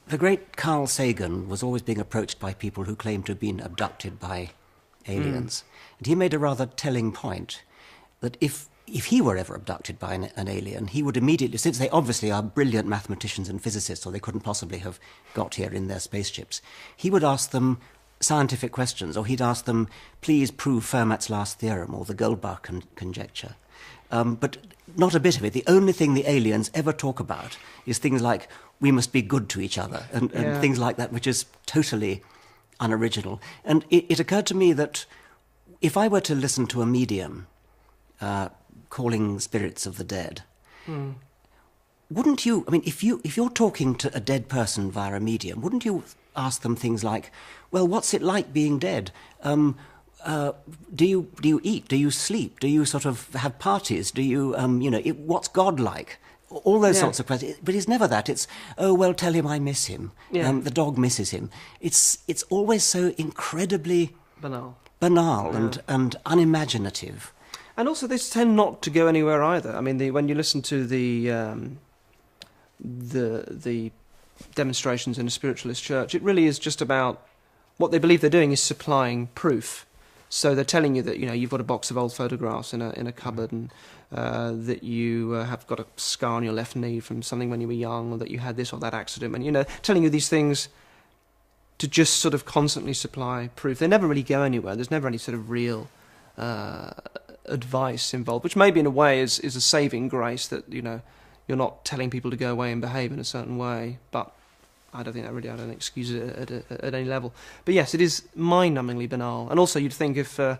The great Carl Sagan was always being approached by people who claimed to have been abducted by aliens. And he made a rather telling point that if he were ever abducted by an alien, he would immediately, since they obviously are brilliant mathematicians and physicists, or they couldn't possibly have got here in their spaceships, he would ask them scientific questions, or he'd ask them, please prove Fermat's last theorem or the Goldbach conjecture. But not a bit of it. The only thing the aliens ever talk about is things like, we must be good to each other, and things like that, which is totally unoriginal. And it occurred to me that if I were to listen to a medium calling spirits of the dead, wouldn't you, I mean, if you're talking to a dead person via a medium, wouldn't you ask them things like, well, what's it like being dead? Do you eat? Do you sleep? Do you sort of have parties? Do you, what's God like? All those sorts of questions. But it's never that. It's, oh, well, tell him I miss him. The dog misses him. It's always so incredibly banal and unimaginative. And also, they tend not to go anywhere either. I mean, when you listen to the demonstrations in a spiritualist church, it really is just about what they believe they're doing is supplying proof. So they're telling you that you've got a box of old photographs in a cupboard, and that you have got a scar on your left knee from something when you were young, or that you had this or that accident, and telling you these things to just sort of constantly supply proof. They never really go anywhere. There's never any sort of real advice involved, which maybe in a way is a saving grace, that you're not telling people to go away and behave in a certain way, but I don't think that excuse it at any level. But yes, it is mind-numbingly banal. And also, you'd think if they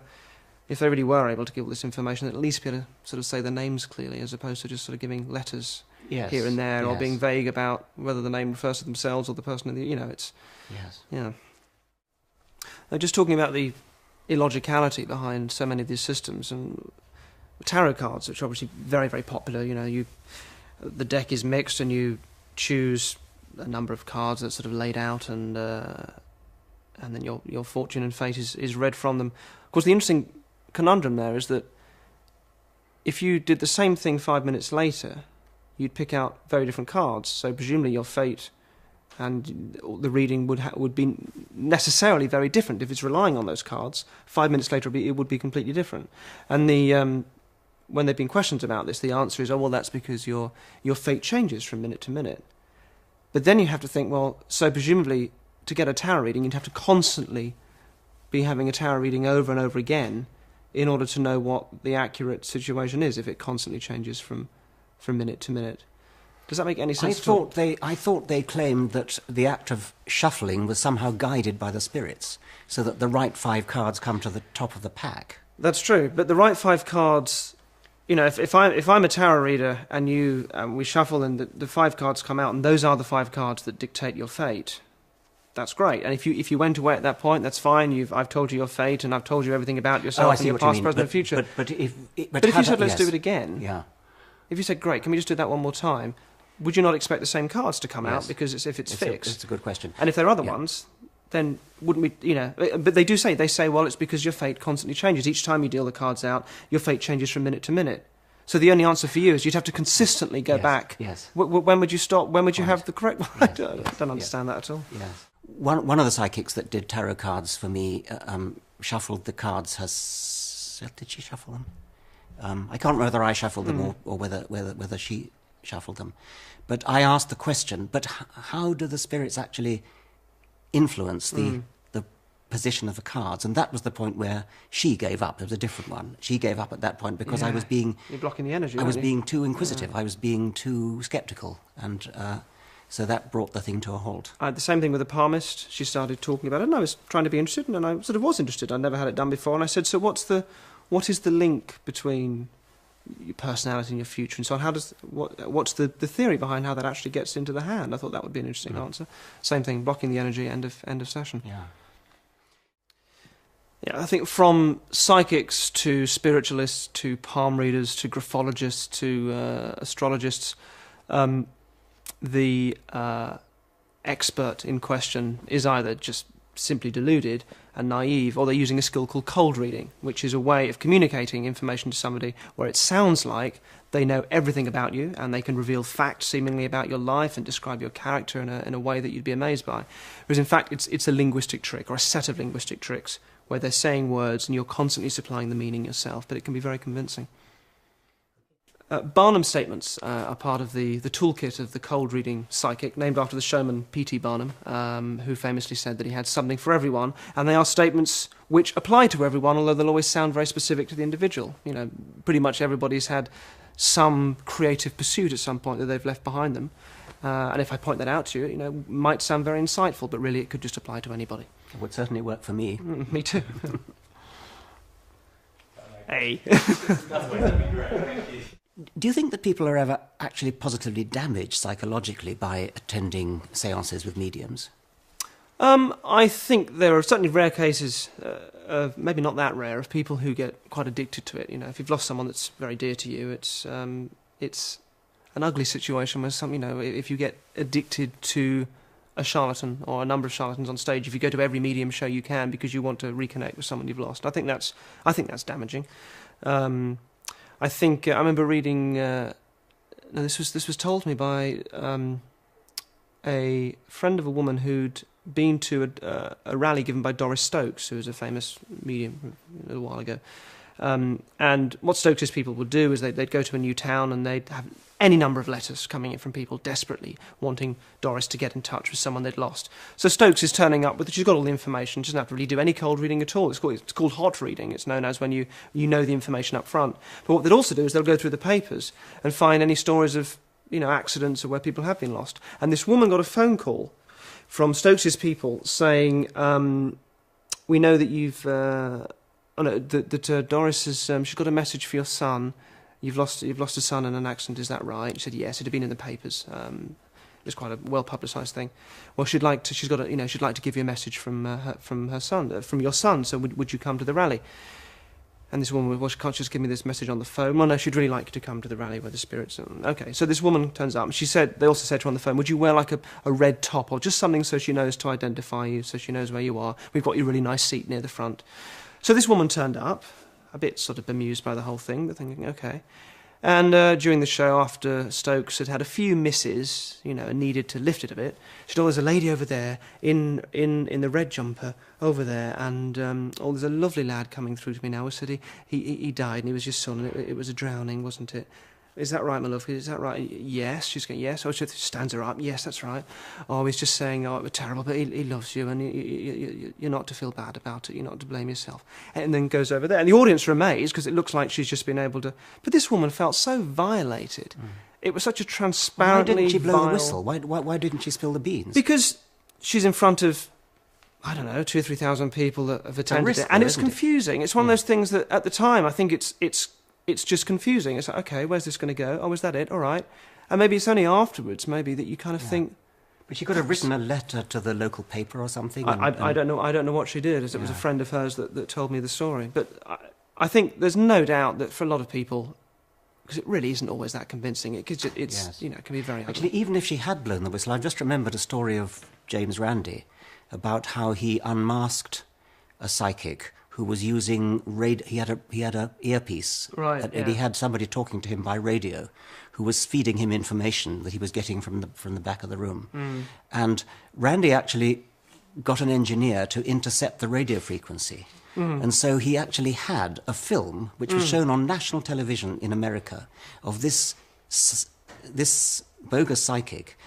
really were able to give all this information, they'd at least be able to sort of say the names clearly, as opposed to just sort of giving letters here and there, or being vague about whether the name refers to themselves or the person in the. It's just talking about the illogicality behind so many of these systems, and tarot cards, which are obviously very, very popular. The deck is mixed, and you choose a number of cards that's sort of laid out, and then your fortune and fate is read from them. Of course, the interesting conundrum there is that if you did the same thing 5 minutes later, you'd pick out very different cards. So presumably your fate and the reading would be necessarily very different. If it's relying on those cards, 5 minutes later it would be completely different. And when there've been questions about this, the answer is, oh, well, that's because your fate changes from minute to minute. But then you have to think, well, so presumably to get a tarot reading, you'd have to constantly be having a tarot reading over and over again in order to know what the accurate situation is, if it constantly changes from minute to minute. Does that make any sense at all? I thought they claimed that the act of shuffling was somehow guided by the spirits, so that the right 5 cards come to the top of the pack. That's true, but the right 5 cards, if I'm a tarot reader and we shuffle and the 5 cards come out, and those are the 5 cards that dictate your fate, that's great. And if you went away at that point, that's fine. I've told you your fate, and I've told you everything about yourself and your past, present, and future. But if you said, let's do it again, if you said, great, can we just do that one more time? Would you not expect the same cards to come out, because if it's fixed? It's a good question. And if there are other ones, then wouldn't we, But they say, well, it's because your fate constantly changes. Each time you deal the cards out, your fate changes from minute to minute. So the only answer for you is you'd have to consistently go back. Yes. When would you stop? When would you have the correct one? I don't understand that at all. Yes. One of the psychics that did tarot cards for me shuffled the cards. Did she shuffle them? I can't remember whether I shuffled them or whether she shuffled them. But I asked the question, but how do the spirits actually influence the position of the cards? And that was the point where she gave up. It was a different one. She gave up at that point because I was being... You're blocking the energy, I was being too inquisitive. I was being too sceptical. And so that brought the thing to a halt. I had the same thing with the palmist. She started talking about it, and I was trying to be interested, and I sort of was interested. I'd never had it done before. And I said, so what is the link between your personality and your future and so on? What's the theory behind how that actually gets into the hand? I thought that would be an interesting answer. Same thing, blocking the energy, end of session. Yeah, I think from psychics to spiritualists to palm readers to graphologists to astrologists, the expert in question is either just simply deluded and naive, or they're using a skill called cold reading, which is a way of communicating information to somebody where it sounds like they know everything about you, and they can reveal facts seemingly about your life and describe your character in a way that you'd be amazed by. Whereas in fact, it's a linguistic trick, or a set of linguistic tricks, where they're saying words and you're constantly supplying the meaning yourself, but it can be very convincing. Barnum statements are part of the toolkit of the cold-reading psychic, named after the showman P.T. Barnum, who famously said that he had something for everyone, and they are statements which apply to everyone, although they'll always sound very specific to the individual. You know, pretty much everybody's had some creative pursuit at some point that they've left behind them, and if I point that out to you, you know, it might sound very insightful, but really it could just apply to anybody. It would certainly work for me. Me too. Hey. Do you think that people are ever actually positively damaged psychologically by attending seances with mediums? I think there are certainly rare cases, maybe not that rare, of people who get quite addicted to it. You know, if you've lost someone that's very dear to you, it's an ugly situation where if you get addicted to a charlatan or a number of charlatans on stage, if you go to every medium show you can because you want to reconnect with someone you've lost, I think that's damaging. I think I remember reading. This was told to me by a friend of a woman who'd been to a rally given by Doris Stokes, who was a famous medium a little while ago. And what Stokes' people would do is they'd go to a new town and they'd have any number of letters coming in from people desperately wanting Doris to get in touch with someone they'd lost. So Stokes is turning up she's got all the information, she doesn't have to really do any cold reading at all. It's called hot reading. It's known as when you know the information up front. But what they'd also do is they'll go through the papers and find any stories of, you know, accidents or where people have been lost. And this woman got a phone call from Stokes' people saying, we know that you've... that Doris has... she's got a message for your son. You've lost a son in an accident, is that right? She said, yes, it had been in the papers. It was quite a well-publicised thing. Well, she'd like to give you a message from her son, from your son, so would you come to the rally? And this woman, well, she can't just give me this message on the phone. Well, no, she'd really like you to come to the rally where the spirits are. Okay, so this woman turns up, and they also said to her on the phone, would you wear like a red top or just something so she knows to identify you, so she knows where you are? We've got you a really nice seat near the front. So this woman turned up, a bit sort of bemused by the whole thing, but thinking, okay. And during the show, after Stokes had had a few misses, you know, and needed to lift it a bit, she said, oh, there's a lady over there in the red jumper over there, and there's a lovely lad coming through to me now. He said he died, and he was your son, and it was a drowning, wasn't it? Is that right, my love? Is that right? Yes. She's going, yes. Oh, she stands her up. Yes, that's right. Oh, he's just saying, oh, it was terrible, but he loves you, and you're not to feel bad about it. You're not to blame yourself. And then goes over there. And the audience are amazed, because it looks like she's just been able to... But this woman felt so violated. Mm. It was such a transparently... Why didn't she blow the whistle? Why didn't she spill the beans? Because she's in front of... I don't know, 2,000 or 3,000 people that have attended it. And it's confusing. It's one of those things that, at the time, I think it's just confusing. It's like, okay, where's this going to go? Oh, is that it? All right. And maybe it's only afterwards, maybe, that you kind of think... But she could have written a letter to the local paper or something. I don't know. I don't know what she did, as it was a friend of hers that told me the story. But I think there's no doubt that for a lot of people, because it really isn't always that convincing, it can be very ugly. Actually, even if she had blown the whistle, I've just remembered a story of James Randi about how he unmasked a psychic who was using he had a earpiece, right? And he had somebody talking to him by radio, who was feeding him information that he was getting from the back of the room. Mm. And Randy actually got an engineer to intercept the radio frequency, and so he actually had a film which was shown on national television in America of this bogus psychic.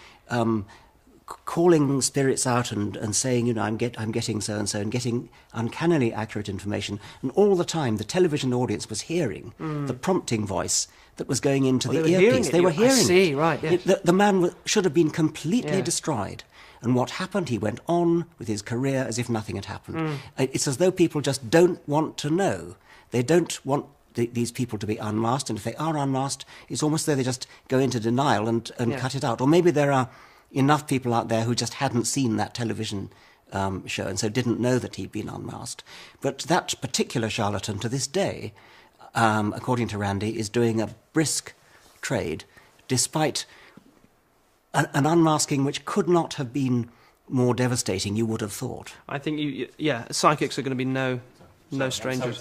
Calling spirits out and saying, you know, I'm getting so-and-so, and getting uncannily accurate information. And all the time, the television audience was hearing the prompting voice that was going into the earpiece. They were hearing it. I see, right, yes. The man should have been completely destroyed. And what happened, he went on with his career as if nothing had happened. It's as though people just don't want to know. They don't want these people to be unmasked. And if they are unmasked, it's almost as though they just go into denial and cut it out. Or maybe there are enough people out there who just hadn't seen that television show and so didn't know that he'd been unmasked. But that particular charlatan to this day, according to Randy, is doing a brisk trade despite an unmasking which could not have been more devastating, you would have thought. I think, psychics are going to be no strangers.